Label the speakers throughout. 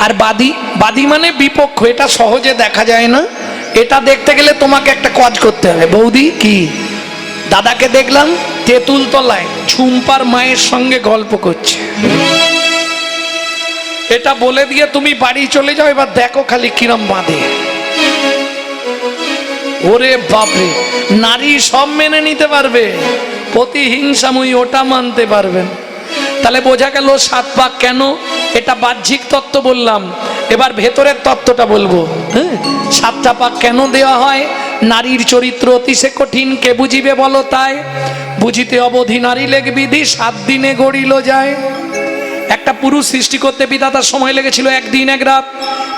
Speaker 1: আর বাদী, বাদী মানে বিপক্ষ, এটা সহজে দেখা যায় না। এটা দেখতে গেলে তোমাকে একটা কাজ করতে হবে। বৌদি কি, দাদাকে দেখলাম তেঁতুল তলায় ঝুম্পার মায়ের সঙ্গে গল্প করছে, এটা বলে দিয়ে তুমি বাড়ি চলে যাও, এবার দেখো খালি কিরম বাঁধে। ওরে বাপরে, নারী সব মেনে নিতে পারবে, প্রতিহিংসাময়ী ওটা মানতে পারবেন। তাহলে বোঝা গেল 7 পাক কেন। এটা বাহ্যিক তত্ত্ব বললাম, এবার ভেতরের তত্ত্বটা বলবো। হ্যাঁ, 7টা পাক কেন দেওয়া হয়? নারীর চরিত্র অতিশয় কঠিন, কে বুঝিবে বলো তাই, বুঝিতে অবধি নারী লেগ বিধি, 7 দিনে গড়িল যায়। একটা পুরুষ সৃষ্টি করতে বিধাতার সময় লেগেছিল 1 দিন 1 রাত,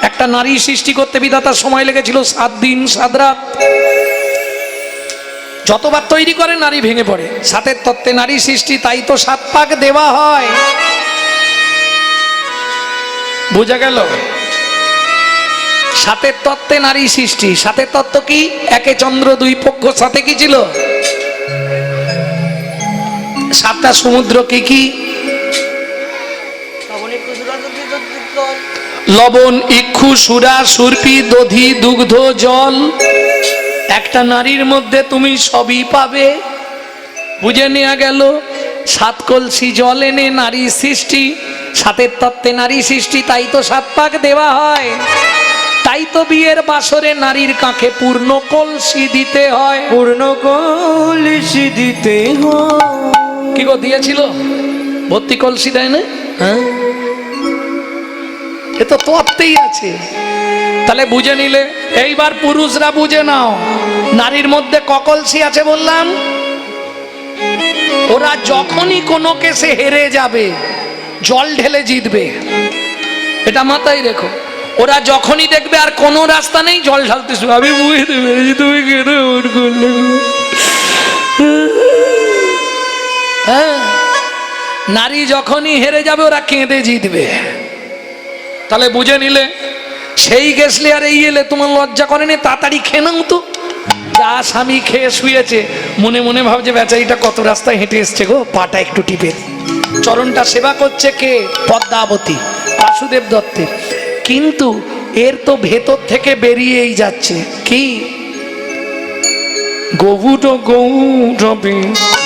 Speaker 1: একটা নারী সৃষ্টি করতে বিধাতার সময় লেগেছিল 7 দিন 7 রাত। যতবার তৈরি করে নারী ভেঙে পড়ে। 7-এর তত্ত্বে নারী সৃষ্টি, তাই তো 7 পাক দেওয়া হয়। বোঝা গেল? 7-এর তত্ত্বে নারী সৃষ্টি। 7-এর তত্ত্ব কি? একে চন্দ্র, 2 পক্ষ, সাথে কি ছিল? 7টা সমুদ্র কি কি? লবণ, ইক্ষু, সুরা, সুরপি, দধি, দুগ্ধ, জল। একটা নারীর মধ্যে তুমি সবই পাবে। বুঝে নেওয়া গেল। 7 কলসি জল এনে নারী সৃষ্টি। 7-এর তত্ত্বে নারী সৃষ্টি, তাই তো 7 পাক দেওয়া হয়। তাই তো বিয়ের বাসরে নারীর কাঁখে পূর্ণ কলসি দিতে হয়।
Speaker 2: পূর্ণ কলসি দিতে হয়।
Speaker 1: কি গো, দিয়েছিল? ভর্তি কলসি দেয় না? হ্যাঁ, এ তো তত্ত্বেই আছে। তাহলে বুঝে নিলে। এইবার পুরুষরা বুঝে নাও, নারীর মধ্যে ককলসি আছে বললাম। ওরা যখনই কোনো কেসে হেরে যাবে, জল ঢেলে জিতবে, এটা মাথায় রেখো। ওরা যখনই দেখবে আর কোনো রাস্তা নেই, জল ঢালতে শুরু। আমি বুঝতে পেরেছি তুমি কেন এমন করলে। হ্যাঁ, নারী যখনই হেরে যাবে ওরা কেঁদে জিতবে। তাহলে বুঝে নিলে। সেই গেছলে আর এই এলে তোমার লজ্জা করেনি? তাড়াতাড়ি খেয়ে নাও তো। যা স্বামী খেয়ে শুয়েছে, মনে মনে ভাবছে বেচারিটা কত রাস্তায় হেঁটে এসছে গো, পাটা একটু টিপে। চরণটা সেবা করছে কে? পদ্মাবতী, বাসুদেব দত্তের। কিন্তু এর তো ভেতর থেকে বেরিয়েই যাচ্ছে কি? গৌর গৌরবে,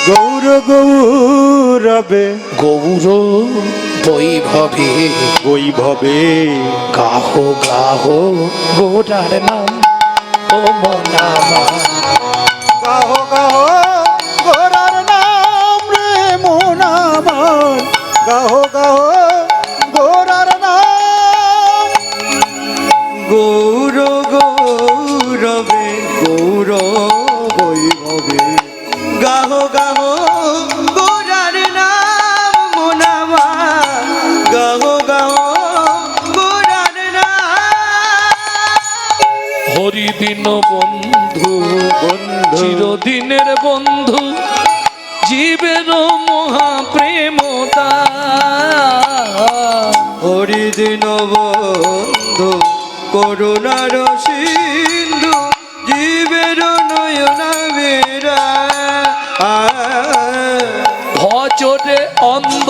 Speaker 2: গৌর গৌরবে,
Speaker 1: গৌর বৈভবে,
Speaker 2: বৈভবে,
Speaker 1: গাহো গাহো গোরার নাম, ও মনামা।
Speaker 2: গাহো গাহো গোরার নাম রে মন আমার, গাহো গাহো গোরার নাম। গৌর গৌরবে, গৌর বৈভবে, গাহো গাহো গোরার নাম মন আমার, গাহো গাহো গোরার নাম।
Speaker 1: হরিদিন বন্ধু,
Speaker 2: বন্ধু,
Speaker 1: চিরদিনের বন্ধু, জীবের মহাপ্রেমতা।
Speaker 2: হরিদিন বন্ধু, করুণার সিন্ধু, জীবের নয়নাবেরা।
Speaker 1: ভজরে অন্ধ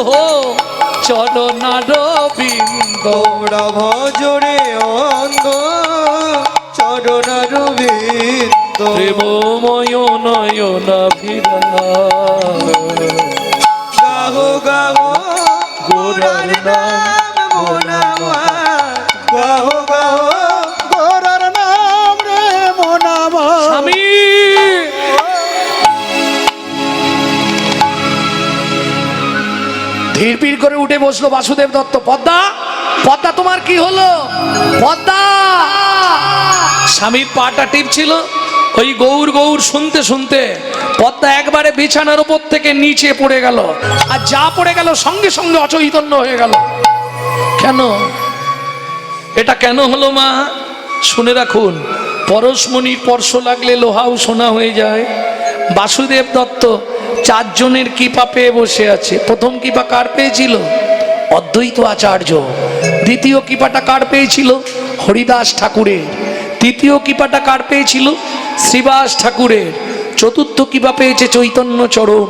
Speaker 1: চরণার বিন্দ,
Speaker 2: তোমরা ভজরে অন্ধ চরণার বিন্দ।
Speaker 1: প্রেমময় নয়নাভিরা।
Speaker 2: গাহো গাহো গোরার নাম মন আমার, গাহো গাহো গোরার নাম রে মন আমার।
Speaker 1: স্বামী, ধীরপির করে উঠে বসলো বাসুদেব দত্ত। পদ্মা, পদ্মা তোমার কি হলো? পদ্মা। স্বামীর পাটা টিপছিল। ওই গৌর গৌর শুনতে শুনতে পদ্মা একবারে বিছানার উপর থেকে নিচে পড়ে গেল। আর যা পড়ে গেল সঙ্গে সঙ্গে অচৈতন্য হয়ে গেল। কেন? এটা কেন হলো মা? শুনে রাখুন, পরশমণির স্পর্শ লাগলে লোহাও সোনা হয়ে যায়। বাসুদেব দত্ত 4 জনের কৃপা পেয়ে বসে আছে। প্রথম কৃপা কার পেয়েছিল? অদ্বৈত আচার্য। দ্বিতীয় কৃপাটা কার পেয়েছিল? হরিদাস ঠাকুরের। তৃতীয় কৃপাটা কার পেয়েছিল? শ্রীবাস ঠাকুরের। চতুর্থ কৃপা পেয়েছে চৈতন্য চরণ।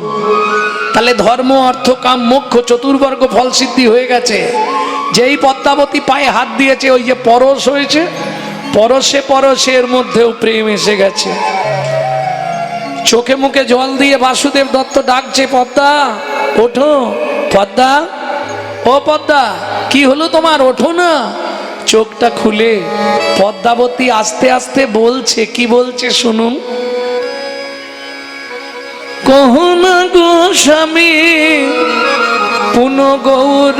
Speaker 1: তাহলে ধর্ম, অর্থ, কাম, মোক্ষ চতুর্বর্গ ফল সিদ্ধি হয়ে গেছে। যেই পদ্মাবতী পায়ে হাত দিয়েছে, ওই যে পরশ হয়েছে, পরশে পরশের মধ্যেও প্রেম এসে গেছে। চোখে মুখে জল দিয়ে বাসুদেব দত্ত ডাকছে, পদ্মা ওঠো, পদ্মা ও পদ্মা, কি হলো তোমার, ওঠো না। চোখটা খুলে পদ্মাবতী আস্তে আস্তে বলছে, কি বলছে শুনুন। কহো না গো স্বামী পুন গৌর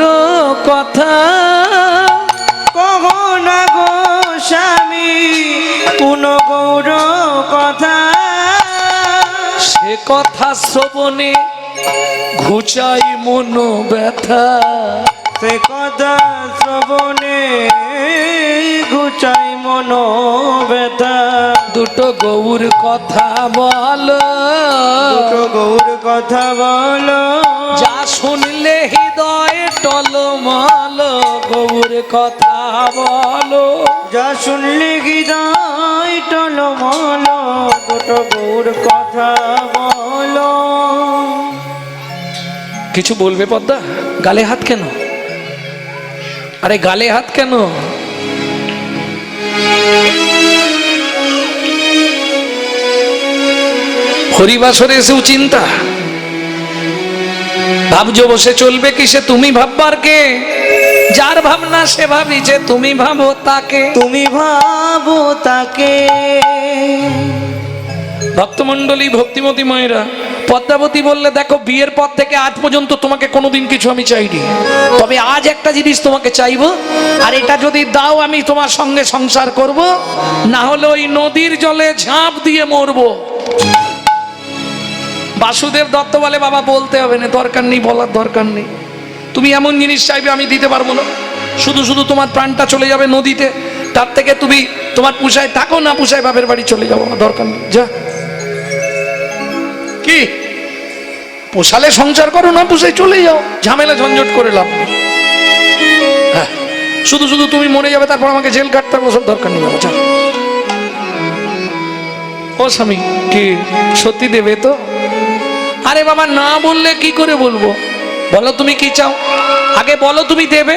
Speaker 1: কথা,
Speaker 2: কহো না গো স্বামী পুন গৌর কথা,
Speaker 1: সে কথা শ্রবণে ঘুচাই মন ব্যথা,
Speaker 2: সে কথা শ্রবণে ঘুচাই মন ব্যথা।
Speaker 1: দুটো গৌর কথা বলো,
Speaker 2: দুটো গৌর কথা বলো,
Speaker 1: যা শুনলে হৃদয়ে টলমল, গৌর কথা বলো,
Speaker 2: যা শুনলে হৃদয় টলমল, দুটো গৌর কথা বলো।
Speaker 1: কিছু বলবে পদ্মা? গালে হাত কেন? আরে গালে হাত কেন? হরিবাসরে এসেও চিন্তা, ভাবছো বসে চলবে কি, সে তুমি ভাববার কে, যার ভাবনা সে ভাবিছে, তুমি ভাবো তাকে,
Speaker 2: তুমি ভাবো তাকে।
Speaker 1: ভক্তমণ্ডলী, ভক্তিমতী মায়েরা, পদ্মাবতী বললে, দেখো বিয়ের পর থেকে আজ পর্যন্ত তোমাকে কোনোদিন কিছু আমি চাইনি, তবে আজ একটা জিনিস তোমাকে চাইবো, আর এটা যদি দাও আমি তোমার সঙ্গে সংসার করব, না হলে ওই নদীর জলে ঝাঁপ দিয়ে মরবো। বাসুদেব দত্ত বলে, বাবা বলতে হবে না, দরকার নেই, বলার দরকার নেই, তুমি এমন জিনিস চাইবে আমি দিতে পারবো না, শুধু শুধু তোমার প্রাণটা চলে যাবে নদীতে, তার থেকে তুমি তোমার পুষায় থাকো, না পুষায় বাপের বাড়ি চলে যাবো, দরকার নেই, যা। কি পোষালে সংসার করো, না পুষায় চলে যাও, ঝামেলা ঝঞ্ঝট করে লাভ নেই। হ্যাঁ, শুধু শুধু তুমি মরে যাবে, তারপর আমাকে জেল কাটতে হবে, সব দরকার নেই, বাবা যা। ও স্বামী, কি সত্যি দেবে তো? আরে বাবা, না বললে কি করে বলবো, বলো তুমি কি চাও, আগে বলো তুমি দেবে।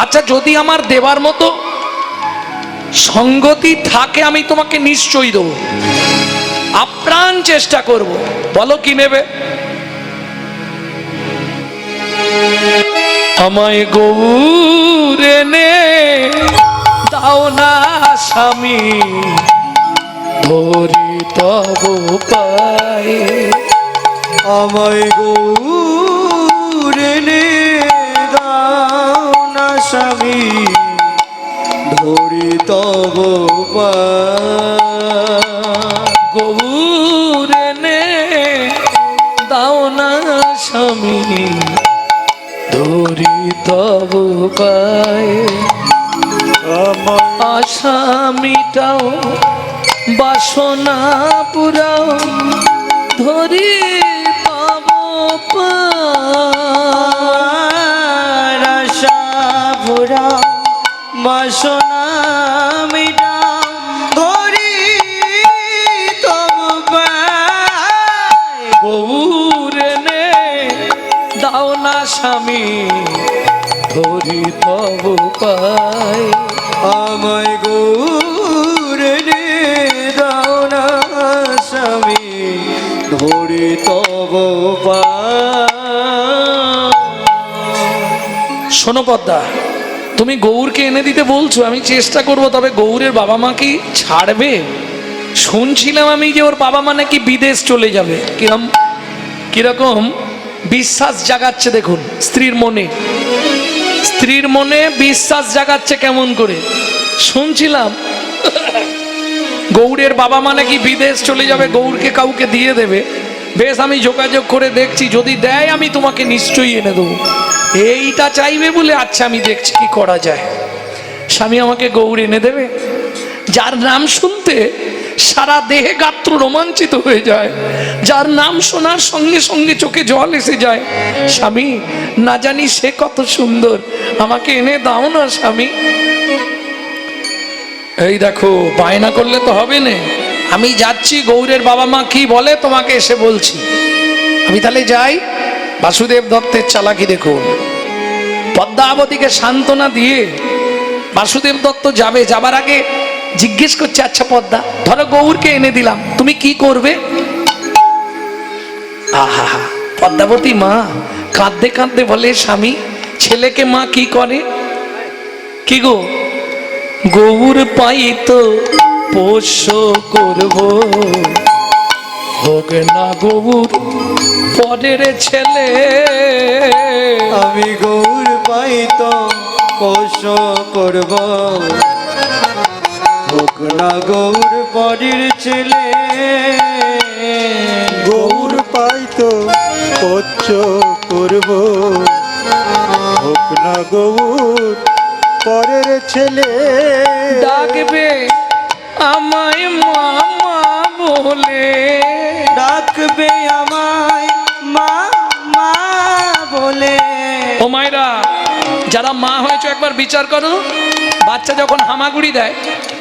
Speaker 1: আচ্ছা, যদি আমার দেবার মতো সঙ্গতি থাকে আমি তোমাকে নিশ্চয়ই দেবো, আপ্রাণ চেষ্টা করব, বলো কি নেবে। আমায় গৌর এনে দাও না স্বামী, ধরি তব পায়ে,
Speaker 2: আমায় গৌর এনে দাও না স্বামী, ধরি তব পায়ে।
Speaker 1: গৌর এনে দাও না স্বামী, ধরি তব পায়ে, আশা মিটাও বাসনা পুরাও, ধরি তব পায়ে,
Speaker 2: আশা পুরাও বাসনা মিটাও, ধরি তব পায়ে।
Speaker 1: গৌর এনে দাও না স্বামী, ধরি তব পায়ে,
Speaker 2: আমায় গৌর এনে দাও না স্বামী, ধরি তব পায়ে।
Speaker 1: শোনো পদ্মা, তুমি গৌরকে এনে দিতে বলছো, আমি চেষ্টা করব, তবে গৌরের বাবা মা কি ছাড়বে? শুনছিলাম আমি যে ওর বাবা মা নাকি বিদেশ চলে যাবে, কিরকম বিশ্বাস জাগাচ্ছে দেখুন স্ত্রীর মনে, স্ত্রীর মনে বিশ্বাস জাগাচ্ছে কেমন করে শুনছিলাম। গৌরের বাবা মা নাকি বিদেশ চলে যাবে, গৌরকে কাউকে দিয়ে দেবে। বেশ, আমি যোগাযোগ করে দেখছি, যদি দেয় আমি তোমাকে নিশ্চয়ই এনে দেবো। এইটা চাইবে বলে, আচ্ছা আমি দেখছি কি করা যায়। স্বামী আমাকে গৌর এনে দেবে, যার নাম শুনতে সারা দেহে গাত্র রোমাঞ্চিত হয়ে যায়, যার নাম শোনার সঙ্গে সঙ্গে চোখে জল এসে যায়। স্বামী, না জানি সে কত সুন্দর, আমাকে এনে দাও না স্বামী। এই দেখো, বায়না করলে তো হবে না, আমি যাচ্ছি, গৌরের বাবা মা কি বলে তোমাকে এসে বলছি। আমি তাহলে যাই। বাসুদেব দত্তের চালাকি দেখুন। পদ্মাবতীকে সান্ত্বনা দিয়ে বাসুদেব দত্ত যাবে, যাবার আগে জিজ্ঞেস করছে, আচ্ছা পদ্মা, ধরো গৌরকে এনে দিলাম, তুমি কি করবে? আহা, পদ্মাবতী মা কাঁদতে কাঁদতে বলে, স্বামী, ছেলেকে মা কি করে? কি গো? গৌর পাই তো পোষ্য করব, হোক না গৌর পরের ছেলে।
Speaker 2: আমি গৌর পাই তো পোষ করব, হোক না গৌর পরের ছেলে।
Speaker 3: গৌর পাই তো পোষ্য করব, হোক না গৌর পরের ছেলে।
Speaker 1: ডাকবে আমায় মামা বলে,
Speaker 2: ডাকবে আমায় মা মা বলে।
Speaker 1: ও মায়েরা, যারা মা হয়েছে একবার বিচার করো, বাচ্চা যখন হামাগুড়ি দেয়,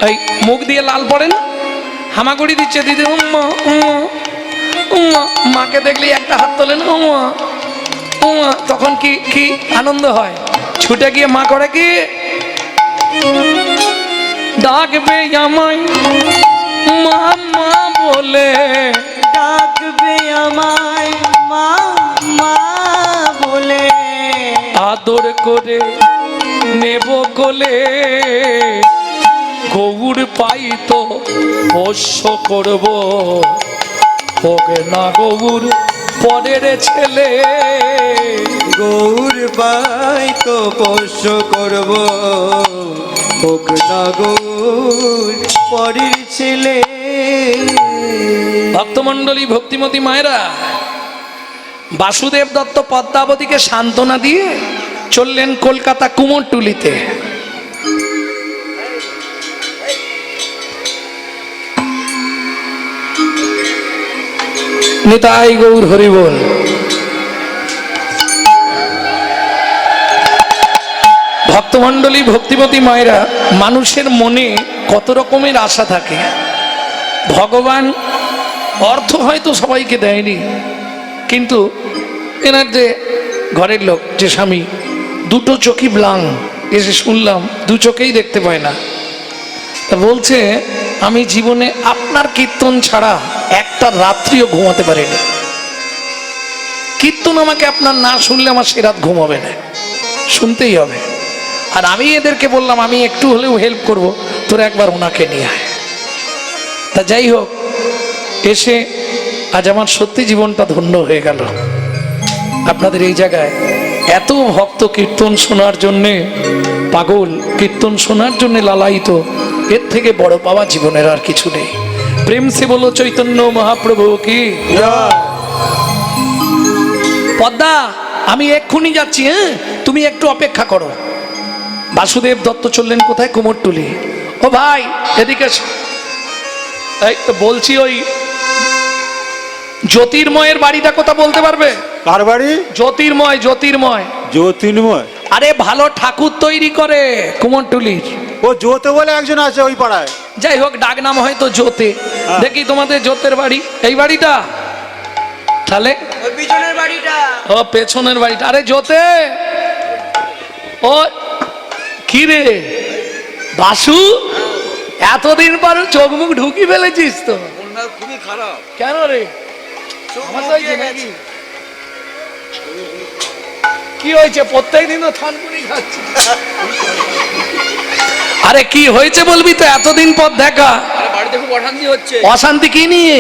Speaker 1: এই মুখ দিয়ে লাল পড়ে না, হামাগুড়ি দিচ্ছে, দিদি উম্মা উম্মা উম্মা, মাকে দেখলেই একটা হাত তোলে না, উম্মা উম্মা, তখন কি কি আনন্দ হয়, ছুটে গিয়ে মা করে কি, ডাকবে আমায় মামা বলে,
Speaker 2: ডাকবে আমায় মা মা বলে।
Speaker 1: আদর করে নেব কোলে, গৌর পাই তো পোষ্য করব, হোক না গৌর পরের ছেলে।
Speaker 2: গৌর পাই তো পোষ করব, হোক না গৌর পরের ছেলে।
Speaker 1: ভক্তমণ্ডলী, ভক্তিমতী মায়েরা, বাসুদেব দত্ত পদ্মাবতীকে সান্ত্বনা দিয়ে চললেন কলকাতা কুমোরটুলিতে। নিতাই গৌর হরিবোল। ভক্তমণ্ডলী, ভক্তিমতী মায়েরা, মানুষের মনে কত রকমের আশা থাকে। ভগবান অর্থ হয়তো সবাইকে দেয়নি, কিন্তু এনার যে ঘরের লোক, যে স্বামী, দুটো চোখই ব্লাং, এসে শুনলাম দু চোখেই দেখতে পায় না, তা বলছে, আমি জীবনে আপনার কীর্তন ছাড়া একটা রাত্রিও ঘুমাতে পারিনি। কীর্তন আমাকে আপনার না শুনলে আমার সে রাত ঘুম হবে না, শুনতেই হবে। আর আমি এদেরকে বললাম, আমি একটু হলেও হেল্প করব, তোরা একবার ওনাকে নিয়ে আয়। তা যাই হোক, এসে আজ আমার সত্যি জীবনটা ধন্য হয়ে গেল। আপনাদের এই জায়গায় এত ভক্ত কীর্তন শোনার জন্যে পাগল, কীর্তন শোনার জন্যে লালায়িত, এর থেকে বড় পাওয়া জীবনের আর কিছু নেই। প্রেম সে বলো চৈতন্য মহাপ্রভু কি। পদ্মা, আমি এক্ষুনি যাচ্ছি, হ্যাঁ, তুমি একটু অপেক্ষা করো। বাসুদেব দত্ত চললেন কোথায়? কুমোরটুলি। ও ভাই, এদিকে এসো। এই তো বলছি, ওই জ্যোতির্ময়ের বাড়িটা কোথা বলতে পারবে?
Speaker 3: কার বাড়ি?
Speaker 1: জ্যোতির্ময়। জ্যোতির্ময়
Speaker 3: জ্যোতির্ময়?
Speaker 1: আরে ভালো ঠাকুর তৈরি করে কুমোরটুলির।
Speaker 3: ও জ্যোতে বলে একজন আছে ওই পাড়ায়।
Speaker 1: যাই হোক, ডাক নাম হয়তো জ্যোতে। দেখি তোমাদের জ্যোতের বাড়ি, এই বাড়িটা তাহলে?
Speaker 2: ওই পিছনের বাড়িটা।
Speaker 1: ও পেছনের বাড়িটা। আরে জ্যোতে, ও কি রে বাসু, এতদিন পর চোখ মুখ ঢুকি ফেলেছিস তো?
Speaker 2: খুবই খারাপ।
Speaker 1: কেন রে? কি হয়েছে? প্রত্যেক দিন তো থানকুনি খাচ্ছি। আরে কি হয়েছে বলবি তো, এতদিন পর দেখা।
Speaker 2: বাড়িতে খুব অশান্তি হচ্ছে।
Speaker 1: অশান্তি কি নিয়ে?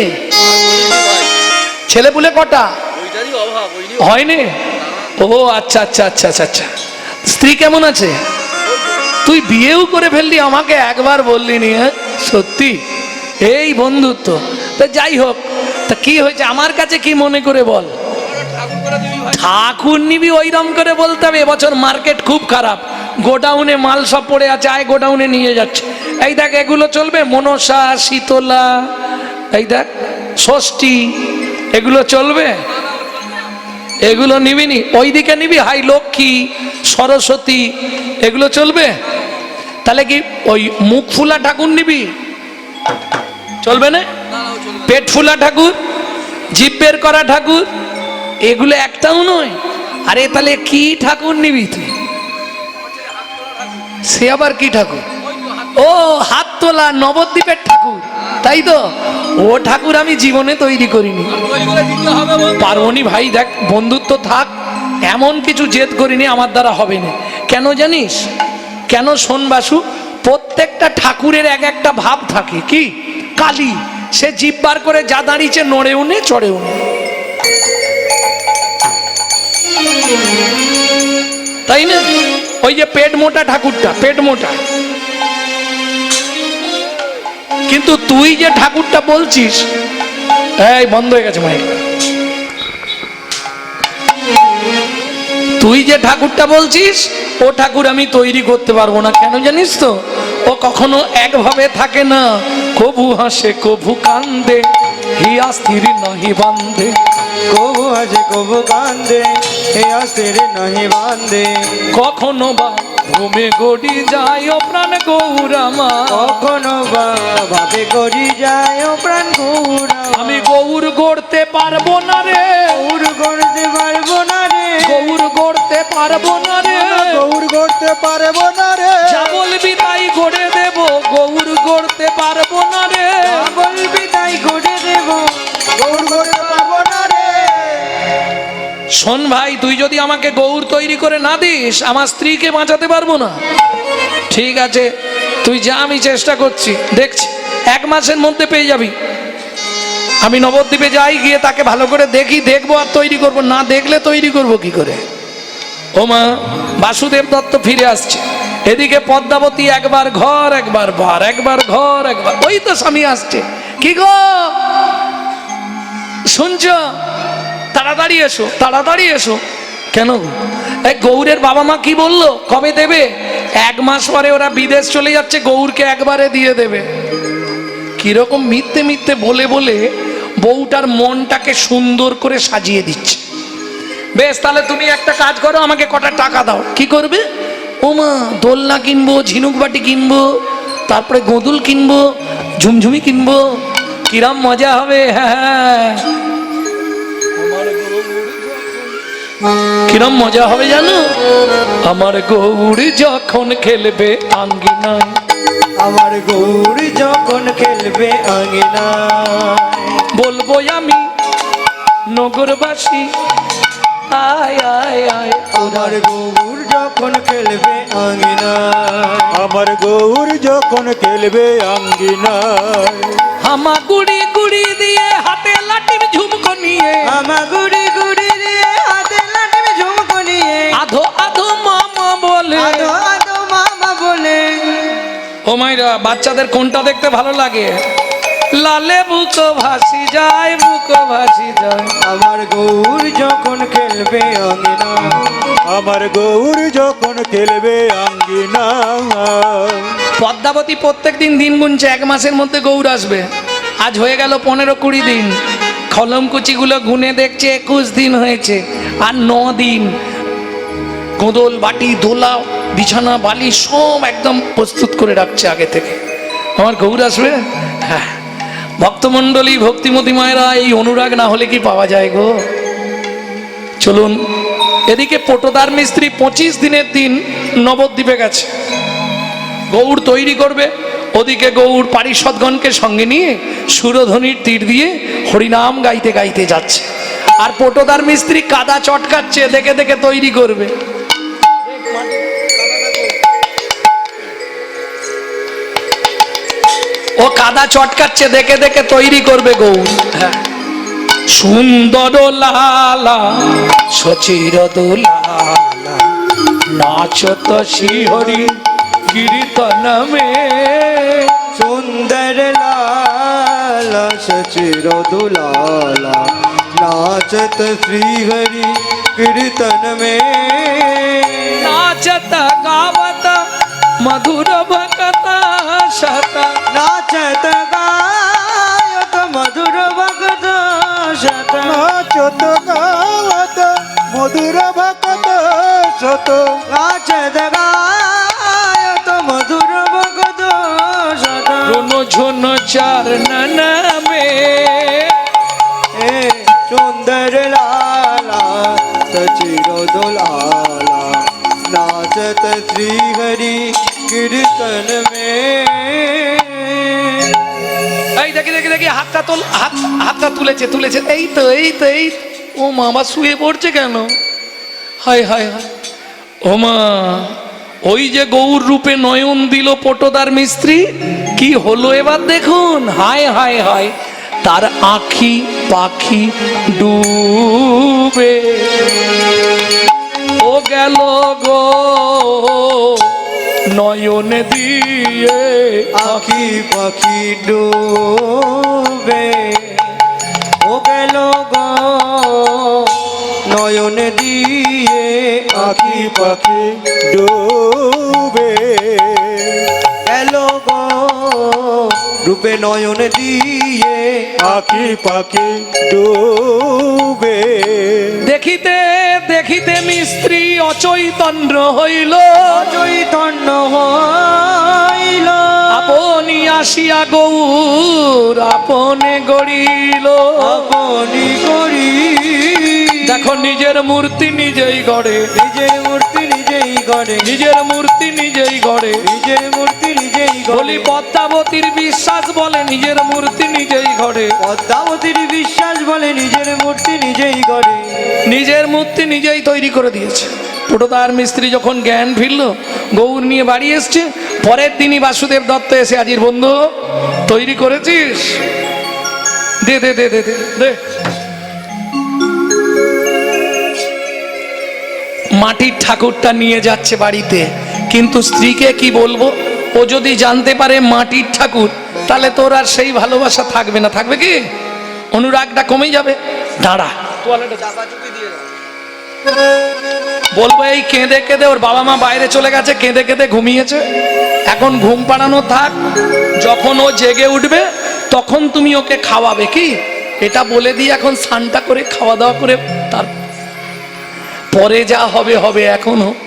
Speaker 1: ছেলে পুলে কটা? হয়নি? ও আচ্ছা আচ্ছা আচ্ছা আচ্ছা আচ্ছা। স্ত্রী কেমন আছে? তুই বিয়েও করে ফেললি, আমাকে একবার বললি নি। হ্যাঁ সত্যি, এই বন্ধুত্ব। তা যাই হোক, তা কি হয়েছে আমার কাছে কি মনে করে বল। ঠাকুর নিবি ওইরকম করে বলতে হবে। এবছর মার্কেট খুব খারাপ, গোডাউনে মাল সব পড়ে আছে, আয় গোডাউনে নিয়ে যাচ্ছে। এই দেখ, এগুলো চলবে, মনসা, শীতলা, এই দেখ ষষ্ঠী, এগুলো চলবে। এগুলো নিবি নি? ওইদিকে নিবি হাই লক্ষ্মী, সরস্বতী, এগুলো চলবে? তাহলে কি ওই মুখ ফুলা ঠাকুর নিবি? চলবে না? পেট ফুলা ঠাকুর, জিভ বের করা ঠাকুর, এগুলো একটাও নয়। আরে তাহলে কি ঠাকুর নিবি তুই? সে আবার কি ঠাকুর? ও হাত তোলা নবদ্বীপের ঠাকুর, তাই তো? ও ঠাকুর আমি জীবনে তৈরি করিনি। পার্বণী ভাই দেখ, বন্ধুত্ব থাক, এমন কিছু জেদ করিনি, আমার দ্বারা হবে না। কেন জানিস কেন? শোন বাসু, প্রত্যেকটা ঠাকুরের এক একটা ভাব থাকে। কি? কালী, সে জিভ বার করে যা দাঁড়িয়েছে, নড়েও নে চড়েও নে, তাই না? ওই যে পেট মোটা ঠাকুরটা, পেট মোটা, কিন্তু তুই যে ঠাকুরটা বলছিস, এই বন্ধ হয়ে গেছে মাইক, তুই যে ঠাকুরটা বলছিস ও ঠাকুর আমি তৈরি করতে পারবো না। কেন জানিস তো? ও কখনো একভাবে থাকে না, কভু হাসে কভু কান্দে, হিয়া স্থির নহি বান্ধে।
Speaker 2: কবু হাসে কবু কান্দে, হে আসির নহি বান্ধে।
Speaker 1: কখনো বা ঘুমে গড়ি যায় ও প্রাণ গৌরামা,
Speaker 2: কখনো বা ভাবে করি যায় ও প্রাণ গৌরা।
Speaker 1: আমি গৌর গড়তে পারবো না রে,
Speaker 2: গৌর করতে পারবো না রে,
Speaker 1: গৌর গড়তে পারবো না রে,
Speaker 3: গৌর করতে পারবো না রে,
Speaker 1: যা বলবি তাই গড়ে দেব, গৌর গড়তে পারবো না রে।
Speaker 2: যা বলবি তাই করে দেব,
Speaker 3: গৌর করতে পারবো না রে।
Speaker 1: শোন ভাই, তুই যদি আমাকে গৌর তৈরি করে না দিস, আমার স্ত্রীকে বাঁচাতে পারবো না। ঠিক আছে, তুই যা, আমি চেষ্টা করছি, দেখছি 1 মাসের মধ্যে পেয়ে যাবি। আমি নবদ্বীপে যাই, গিয়ে তাকে ভালো করে দেখি, দেখবো আর তৈরি করব, না দেখলে তৈরি করব কি করে? ও মা, বাসুদেব দত্ত ফিরে আসছে, এদিকে পদ্মাবতী একবার ঘর একবার বার, একবার ঘর একবার, ওই তো স্বামী আসছে। কি গো শুনছ? তাড়াতাড়ি এসো, তাড়াতাড়ি এসো। কেন? এই গৌরের বাবা মা কি বললো? কবে দেবে? 1 মাস পরে ওরা বিদেশ চলে যাচ্ছে, গৌরকে একবারে দিয়ে দেবে। কিরকম মিথ্যে মিথ্যে বলে বলে বউটার মনটাকে সুন্দর করে সাজিয়ে দিচ্ছে। বেশ, তাহলে তুমি একটা কাজ করো, আমাকে কটা টাকা দাও। কি করবে? ও মা, দোলনা কিনবো, ঝিনুক বাটি কিনবো, তারপরে গোদুল কিনবো, ঝুমঝুমি কিনবো, কিরম মজা হবে। হ্যাঁ, কিরম মজা হবে জানো? আমার গৌর যখন খেলবে আঙ্গিনায়,
Speaker 2: আমার গৌর যখন খেলবে আঙিনায়,
Speaker 1: বলবো আমি নগরবাসী, আয় আয় আয়।
Speaker 2: আমার গৌর যখন খেলবে আঙিনায়,
Speaker 3: আমার গৌর যখন খেলবে আঙ্গিনায়,
Speaker 1: হামা গুড়ি গুড়ি দিয়ে হাতে লাঠির ঝুমকো নিয়ে,
Speaker 2: আমার গুড়ি গুড়ি দিয়ে হাতে লাঠির ঝুমকো নিয়ে,
Speaker 1: আধো আধো মামা বলে।
Speaker 2: আদো আদো মামা বলে।
Speaker 1: ও মাইরা, বাচ্চাদের কোনটা দেখতে ভালো লাগে? লালে বুকো ভাসি যায়, বুকো ভাসি যায়।
Speaker 2: আমার গৌর যখন খেলবে আঙিনায়,
Speaker 3: আমার গৌর যখন খেলবে আঙ্গিনায়।
Speaker 1: পদ্মাবতী প্রত্যেকদিন দিন গুনছে, 1 মাসের মধ্যে গৌর আসবে। আজ হয়ে গেল 15-20 দিন, খলমকুচিগুলো গুনে দেখছে 21 দিন হয়েছে, আর 9 দিন। গোদল বাটি দোলা বিছানা বালি সব একদম প্রস্তুত করে রাখছে আগে থেকে। আমার গৌর আসবে। হ্যাঁ, ভক্তমণ্ডলী, ভক্তিমতী মায়েরা, এই অনুরাগ না হলে কি পাওয়া যায় গো? চলুন, এদিকে পটোদার মিস্ত্রি 25 দিনের দিন নবদ্বীপে গেছে, গৌর তৈরি করবে। ওদিকে গৌর পারিষদগণকে সঙ্গে নিয়ে সুরধ্বনির তীর দিয়ে হরিনাম গাইতে গাইতে যাচ্ছে, আর পটোদার মিস্ত্রি কাদা চটকাচ্ছে, দেখে দেখে তৈরি করবে। ও কাদা চটকাচ্ছে, দেখে দেখে তৈরি করবে গৌর। হ্যাঁ, সুন্দর লালা সচির দোলালা, নাচত শ্রীহরি কীর্তন মে।
Speaker 2: সুন্দর লালা সচির দুলালা, नाचत श्री हरि कीर्तन में,
Speaker 1: नाचत गावत मधुर भक्त शत,
Speaker 2: नाचत गायत मधुर भक्त शत,
Speaker 3: नाचत गावत मधुर भक्त शत,
Speaker 2: नाचत गायत मधुर भक्त शत,
Speaker 1: रुनु झुनु चरणन में,
Speaker 2: सुंदर लाला सचिर दुलाला, नाचत श्री हरि कीर्तन में।
Speaker 1: এই দেখি দেখি দেখি হাতটা তোল, হাতটা তুলেছে তুলেছে, এই তো এই তো এই তো। ও মা, আবার শুয়ে পড়ছে কেন? হায় হায় হায়, ও মা, ওই যে গৌর রূপে নয়ন দিল পটোদার মিস্ত্রি, কি হলো এবার দেখুন। হায় হায় হায়, তার আঁখি পাখি ডুবে ও গেল গো নয়ন দিয়ে।
Speaker 2: आखी पाखी डूबे ओ गেল গো নয়ন দিয়ে।
Speaker 3: আখি পাখি ডুবে
Speaker 2: গেল গো রূপে নয়ন দিয়ে।
Speaker 3: আখি পাখি ডুবে
Speaker 1: দেখিতে দেখিতে মিস্ত্রি অচৈতন্য হইল,
Speaker 2: চৈতন্য হইল।
Speaker 1: আপনি আসিয়া গৌর আপনে গড়িল।
Speaker 2: আপনি করি
Speaker 1: দেখো নিজের মূর্তি নিজেই গড়ে,
Speaker 2: নিজের মূর্তি নিজেই গড়ে।
Speaker 1: নিজের মূর্তি নিজেই গড়ে।
Speaker 2: নিজের মূর্তি নিজেই
Speaker 1: বলি
Speaker 2: গড়ে।
Speaker 1: পদ্মাবতীর বিশ্বাস বলে নিজের মূর্তি নিজেই গড়ে।
Speaker 2: পদ্মাবতীর বিশ্বাস বলে নিজের মূর্তি নিজেই গড়ে।
Speaker 1: নিজের মূর্তি নিজেই তৈরি করে দিয়েছে। টোটোদার মিস্ত্রি যখন জ্ঞান ফিরল, গৌর নিয়ে বাড়ি এসছে, পরের দিনই বাসুদেব দত্ত এসে, আজির বন্ধু তৈরি করেছিস, দে দে দে দে দে দে। মাটির ঠাকুরটা নিয়ে যাচ্ছে বাড়িতে, কিন্তু স্ত্রীকে কি বলবো? ও যদি জানতে পারে মাটির ঠাকুর, তাহলে তোর আর সেই ভালোবাসা থাকবে না। থাকবে কি? অনুরাগটা কমে যাবে। দাঁড়া, বলবো এই কেঁদে কেঁদে ওর বাবা মা বাইরে চলে গেছে, কেঁদে কেঁদে ঘুমিয়েছে, এখন ঘুম পাড়ানো থাক, যখন ও জেগে উঠবে তখন তুমি ওকে খাওয়াবে। কি এটা বলে দিয়ে এখন স্নানটা করে খাওয়া দাওয়া করে তার পরে যা হবে হবে, এখন হোক।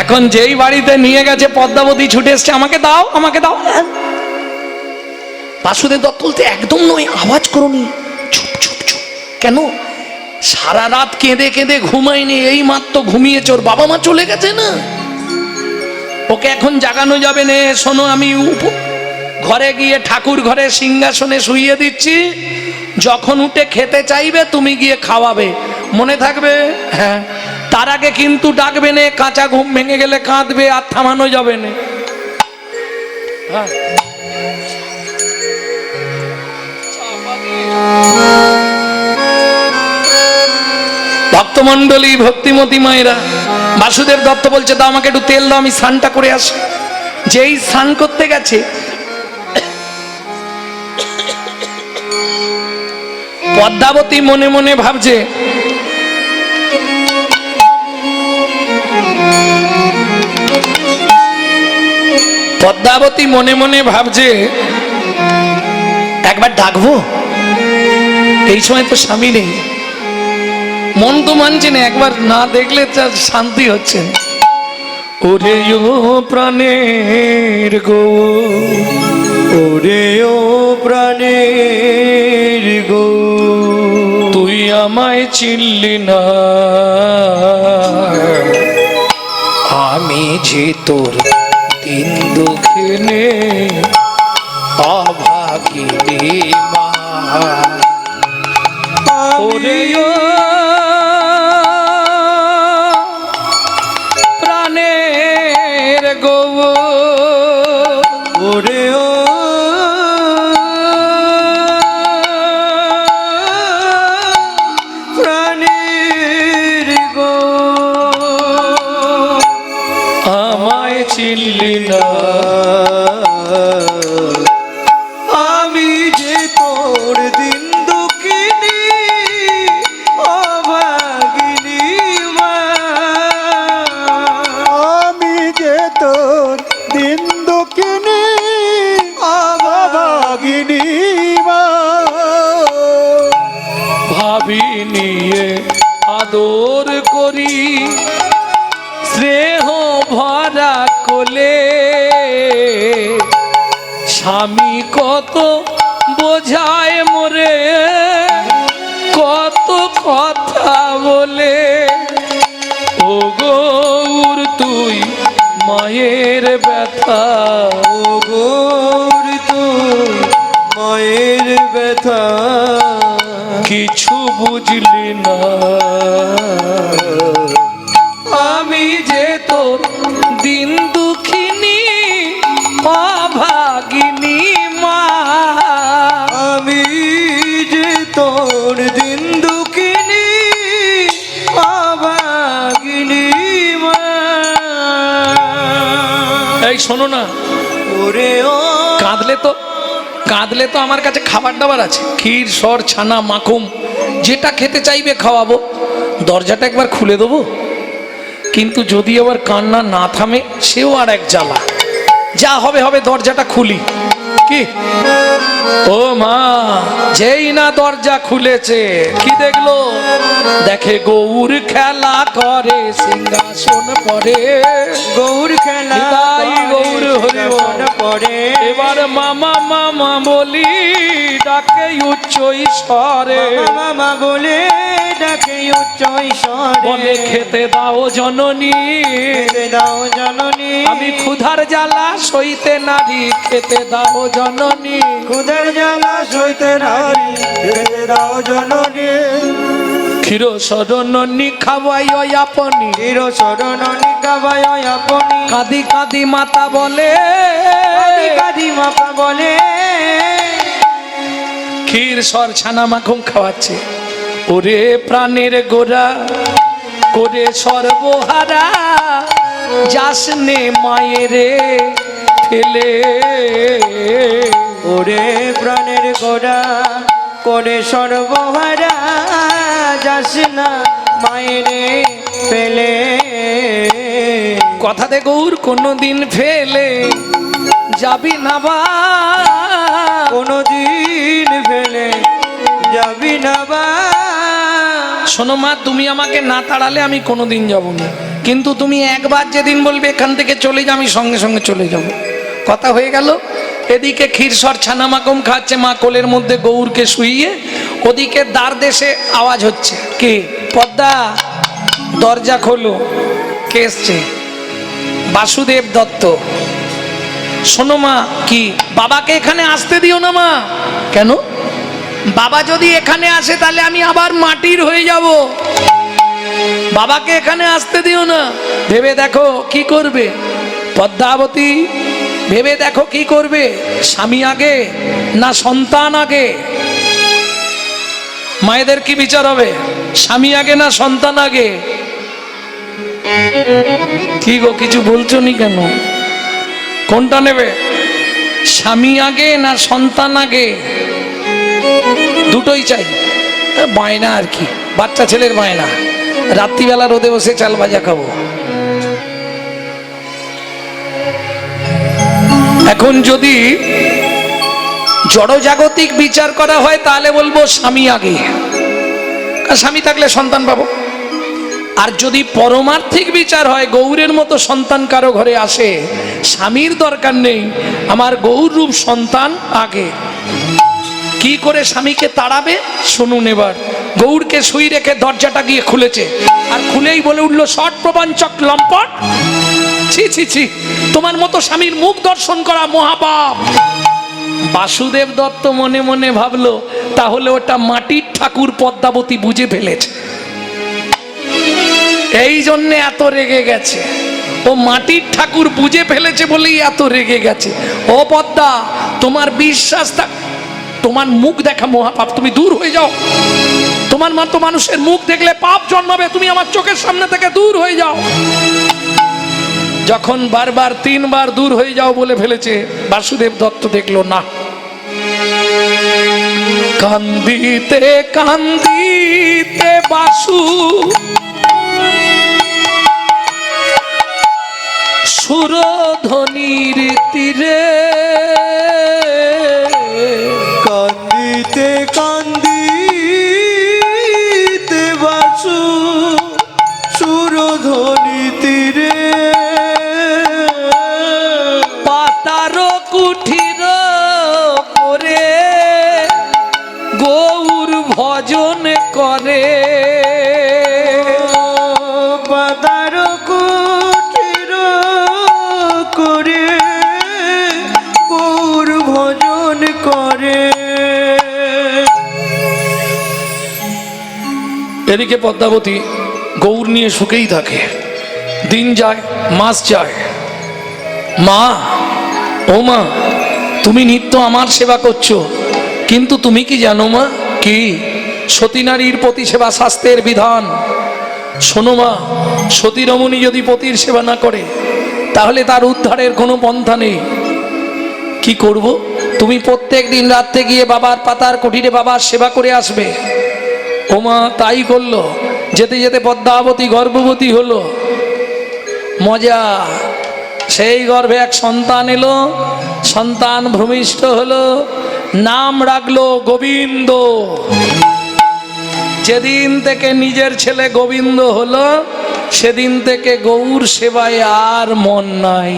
Speaker 1: এখন যেই বাড়িতে নিয়ে গেছে পদ্মাবতী ছুটে এসছে, আমাকে দাও আমাকে দাও। বাসুদেব দত্ত বলতে একদম নয়, আওয়াজ করোনি, চুপ চুপ চুপ। কেন? সারা রাত কেঁদে কেঁদে ঘুমায়নি, এই মাত্র ঘুমিয়েছে, ওর বাবা মা চলে গেছে না, ওকে এখন জাগানো যাবে না। শোনো, আমি ঘরে গিয়ে ঠাকুর ঘরে সিংহাসনে শুইয়ে দিচ্ছি, যখন উঠে খেতে চাইবে তুমি গিয়ে খাওয়াবে, মনে থাকবে? হ্যাঁ। তার আগে কিন্তু ডাকবে না, কাঁচা ঘুম ভেঙে গেলে কাঁদবে, আর থামানো যাবে না। হ্যাঁ। ভক্তমন্ডলী, ভক্তিমতী মায়েরা, বাসুদেব দত্ত বলছে দাও আমাকে একটু তেল দাও, আমি স্নানটা করে আসি। যেই স্নান করতে গেছে, পদ্মাবতী মনে মনে ভাবছে, পদ্মাবতী মনে মনে ভাবছে একবার ডাকবো, এই সময় তো স্বামী নেই, মন তো মানছে না, একবার না দেখলে তার শান্তি হচ্ছে না। ওরে ও প্রাণের গো,
Speaker 2: ওরে ও প্রাণের গো,
Speaker 1: তুই আমায় চিনলি না, আমি যে তোর দিন দুঃখিনে অভাগিনী মা। ওরে ও প্রাণের গো,
Speaker 2: ওরে ও প্রাণের গো,
Speaker 1: আমায় চিনলি না,
Speaker 2: আমি যে তোর দিন দুঃখিনী অভাগিনী মা।
Speaker 3: আমি যে তোর দিন দুঃখিনী অভাগিনী মা।
Speaker 1: ভাবি নিয়ে আদর করি, স্নেহ ভরা কোলে, স্বামী কত বোঝায় মোরে, কত কথা বলে, ও গৌর তুই বুঝলি না আমি যে তোর দিন দুঃখিনী অভাগিনী মা
Speaker 2: আমি যে তোর দিন দুঃখিনী অভাগিনী মা।
Speaker 1: এই শোনো না,
Speaker 2: ওরে ও
Speaker 1: কাঁদলে তো আমার কাছে খাবার দাবার আছে, ক্ষীর সর ছানা মাখুম যেটা খেতে চাইবে খাওয়াবো, দরজাটা একবার খুলে দেবো। কিন্তু যদি আবার কান্না না থামে সেও আর এক জ্বালা, যা হবে হবে, দরজাটা খুলি কি। ও মা, যেই না দরজা খুলেছে কি দেখলো, দেখে গৌর খেলা করে সিংহাসন পরে,
Speaker 2: গৌর খেলা
Speaker 1: নিতাই গৌর হরি বল।
Speaker 2: পড়ে
Speaker 1: এবার মামা মামা বলি ডাকে উচ্চ ঈশ্বরে,
Speaker 2: মামা বলে ডাকে উচ্চ ঈশ্বরে,
Speaker 1: বলে খেতে দাও জননী,
Speaker 2: খেতে দাও জননী,
Speaker 1: আমি ক্ষুধার জ্বালা সইতে নারী, খেতে দাও জননী,
Speaker 2: ক্ষুধার জ্বালা সইতে নারী, খেতে দাও জননী,
Speaker 1: ক্ষীর সরণী খাওয়াই আপনি,
Speaker 2: চির শরণী গাবায় আপনি,
Speaker 1: কাঁদি কাঁদি মাতা বলে,
Speaker 2: কাঁদি মাপা বলে,
Speaker 1: ক্ষীর সর ছানা মাখন খাওয়াচ্ছে। ওরে প্রাণের গোরা করে সর্বহারা, যাস নে মায়েরে ফেলে,
Speaker 2: ওরে প্রাণের গোড়া করে সর্বহারা, যাস না মায়েরে পেলে।
Speaker 1: কথাতে গৌর কোনদিন ফেলে যাবি না বা,
Speaker 2: কোনদিন ফেলে যাবি না বা।
Speaker 1: শোনো মা, তুমি আমাকে না তাড়ালে আমি কোনোদিন যাব না, কিন্তু তুমি একবার যেদিন বলবে এখান থেকে চলে যা, আমি সঙ্গে সঙ্গে চলে যাব। কথা হয়ে গেল। এদিকে ক্ষীরসর ছানা মাকম খাচ্ছে মা কোলের মধ্যে গৌরকে শুইয়ে, ওদিকে দ্বার দেশে আওয়াজ হচ্ছে, কি পদ্মা দরজা খোলো, কে এসছে? বাসুদেব দত্ত। শোনো মা, কি বাবাকে এখানে আসতে দিও না মা। কেন? বাবা যদি এখানে আসে তাহলে আমি আবার মাটির হয়ে যাব, বাবাকে এখানে আসতে দিও না। ভেবে দেখো কি করবে পদ্মাবতী, ভেবে দেখো কি করবে, স্বামী আগে না সন্তান আগে? মায়েদের কি বিচার হবে, স্বামী আগে না সন্তান আগে? কি গো, কিছু বলছো নি কেন? কোনটা নেবে, স্বামী আগে না সন্তান আগে? দুটোই চাই, বায়না আর কি, বাচ্চা ছেলের বায়না, রাত্রিবেলা রোদে বসে চাল ভাজা খাবো। এখন যদি জড়জাগতিক বিচার করা হয় তাহলে বলবো স্বামী আগে, স্বামী থাকলে সন্তান পাবো। আর যদি পরমার্থিক বিচার হয়, গৌরের মতো সন্তান কারো ঘরে আসে, স্বামীর দরকার নেই, আমার গৌর রূপ সন্তান আগে। কি করে স্বামীকে তাড়াবে শুনুন এবার। গৌরকে শুই রেখে দরজাটা গিয়ে খুলেছে, আর খুলেই বলে উঠলো, শট প্রবঞ্চক লম্পট, ছি ছি ছি, তোমার মতো স্বামীর মুখ দর্শন করা মহাপাপ। বাসুদেব দত্ত মনে মনে ভাবলো, তাহলে ওটা মাটির ঠাকুর পদ্মাবতী বুঝে ফেলেছে, এই জন্যে এত রেগে গেছে। ও মাটির ঠাকুর বুঝে ফেলেছে বলেই এত রেগে গেছে। ও পদ্মা, তোমার বিশ্বাস থাক, তোমার মুখ দেখা মহাপাপ, তুমি দূর হয়ে যাও, তোমার মতো মানুষের মুখ দেখলে পাপ জন্মাবে, তুমি আমার চোখের সামনে থেকে দূর হয়ে যাও। যখন বারবার 3 বার দূর হয়ে যাও বলে ফেলেছে, বাসুদেব দত্ত দেখলো না, কান্দিতে কান্দিতে বাসু সুরধ্বনির তীরে,
Speaker 2: কান্দিতে কান্দিতে বাসু সুরধ্বনি তীরে,
Speaker 1: পাতার কুঠির করে গৌর ভজন করে, এদিকে পদ্মাবতী গৌর নিয়ে সুখেই থাকে। দিন যায়, মাস যায়। মা, ও মা, তুমি নিত্য আমার সেবা করছো, কিন্তু তুমি কি জানো মা, কি সতী নারীর পতি সেবা শাস্ত্রের বিধান? শোনো মা, সতী রমণী যদি পতির সেবা না করে তাহলে তার উদ্ধারের কোনো পন্থা নেই। কি করব? তুমি প্রত্যেক দিন রাত্রে গিয়ে বাবার পাতার কুঠিরে বাবার সেবা করে আসবে। ও মা তাই করলো। যেতে যেতে পদ্মাবতী গর্ভবতী হলো। মজা, সেই গর্ভে এক সন্তান এলো, সন্তান ভূমিষ্ঠ হলো, নাম রাখলো গোবিন্দ। যেদিন থেকে নিজের ছেলে গোবিন্দ হলো সেদিন থেকে গৌর সেবায় আর মন নাই।